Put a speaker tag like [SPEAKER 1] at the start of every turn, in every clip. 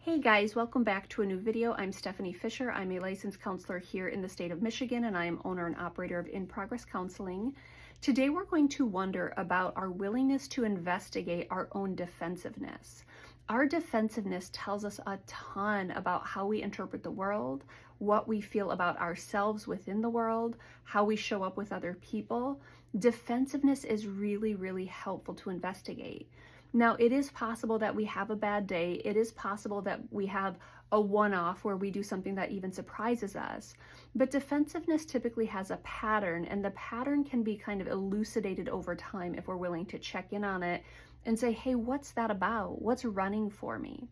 [SPEAKER 1] Hey guys, welcome back to a new video. I'm Stephanie Fisher. I'm a licensed counselor here in the state of Michigan, and I am owner and operator of In Progress Counseling. Today we're going to wonder about our willingness to investigate our own defensiveness. Our defensiveness tells us a ton about how we interpret the world, what we feel about ourselves within the world, how we show up with other people. Defensiveness is really helpful to investigate. Now, it is possible that we have a bad day. It is possible that we have a one-off where we do something that even surprises us. But defensiveness typically has a pattern, and the pattern can be kind of elucidated over time if we're willing to check in on it and say, hey, what's that about? What's running for me?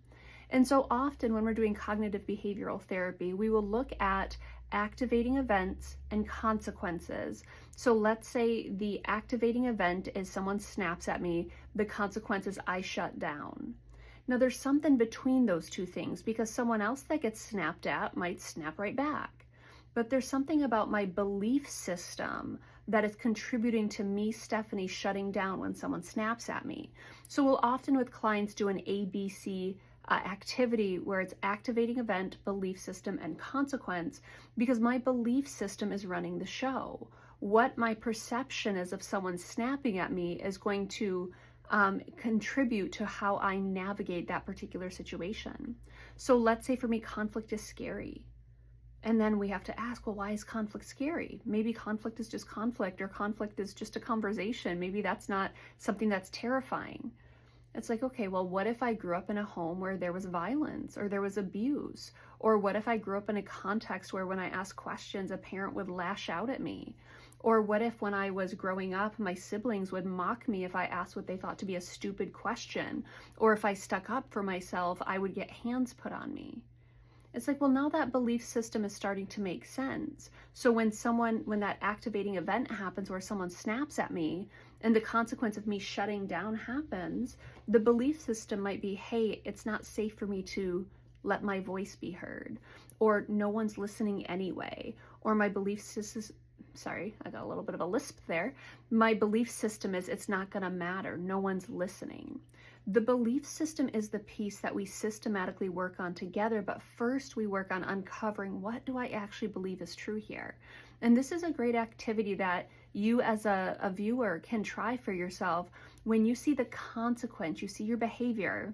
[SPEAKER 1] And so often when we're doing cognitive behavioral therapy, we will look at activating events and consequences. So let's say the activating event is someone snaps at me, the consequence is I shut down. Now there's something between those two things, because someone else that gets snapped at might snap right back. But there's something about my belief system that is contributing to me, Stephanie, shutting down when someone snaps at me. So we'll often with clients do an ABC activity where it's activating event, belief system, and consequence, because my belief system is running the show. What my perception is of someone snapping at me is going to contribute to how I navigate that particular situation. So let's say for me, conflict is scary. And then we have to ask, well, why is conflict scary? Maybe conflict is just conflict, or conflict is just a conversation. Maybe that's not something that's terrifying. It's like, okay, well, what if I grew up in a home where there was violence or there was abuse? Or what if I grew up in a context where when I asked questions, a parent would lash out at me? Or what if when I was growing up, my siblings would mock me if I asked what they thought to be a stupid question? Or if I stuck up for myself, I would get hands put on me. It's like, well, now that belief system is starting to make sense. So when that activating event happens where someone snaps at me and the consequence of me shutting down happens, the belief system might be, hey, it's not safe for me to let my voice be heard, or no one's listening anyway, or my belief system, sorry, I got a little bit of a lisp there. My belief system is it's not gonna matter, no one's listening. The belief system is the piece that we systematically work on together, but first we work on uncovering, what do I actually believe is true here? And this is a great activity that you as a viewer can try for yourself. When you see the consequence, you see your behavior,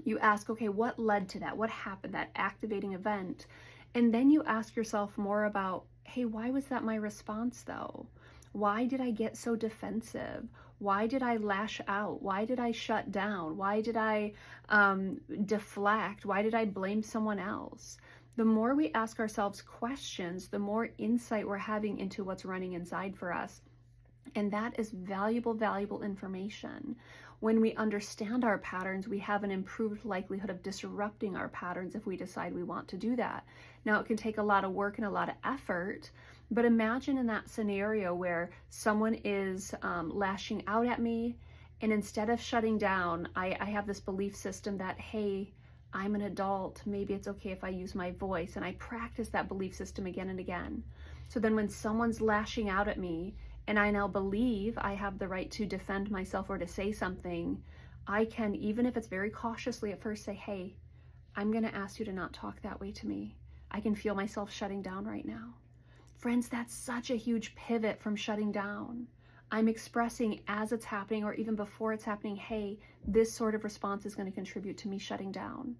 [SPEAKER 1] you ask, okay, what led to that? What happened, that activating event? And then you ask yourself more about, hey, why was that my response though? Why did I get so defensive? Why did I lash out? Why did I shut down? Why did I deflect? Why did I blame someone else? The more we ask ourselves questions, the more insight we're having into what's running inside for us. And that is valuable information. When we understand our patterns, we have an improved likelihood of disrupting our patterns if we decide we want to do that. Now, it can take a lot of work and a lot of effort, but imagine in that scenario where someone is lashing out at me, and instead of shutting down, I have this belief system that, hey, I'm an adult, maybe it's okay if I use my voice, and I practice that belief system again and again. So then when someone's lashing out at me, and I now believe I have the right to defend myself or to say something, I can, even if it's very cautiously at first, say, hey, I'm gonna ask you to not talk that way to me. I can feel myself shutting down right now. Friends, that's such a huge pivot from shutting down. I'm expressing as it's happening, or even before it's happening, hey, this sort of response is gonna contribute to me shutting down.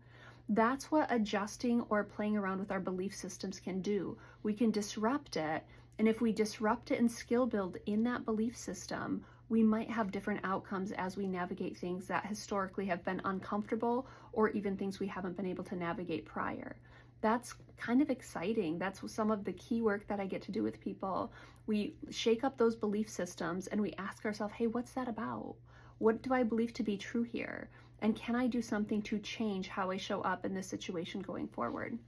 [SPEAKER 1] That's what adjusting or playing around with our belief systems can do. We can disrupt it, and if we disrupt it and skill build in that belief system, we might have different outcomes as we navigate things that historically have been uncomfortable, or even things we haven't been able to navigate prior. That's kind of exciting. That's some of the key work that I get to do with people. We shake up those belief systems and we ask ourselves, hey, what's that about? What do I believe to be true here? And can I do something to change how I show up in this situation going forward?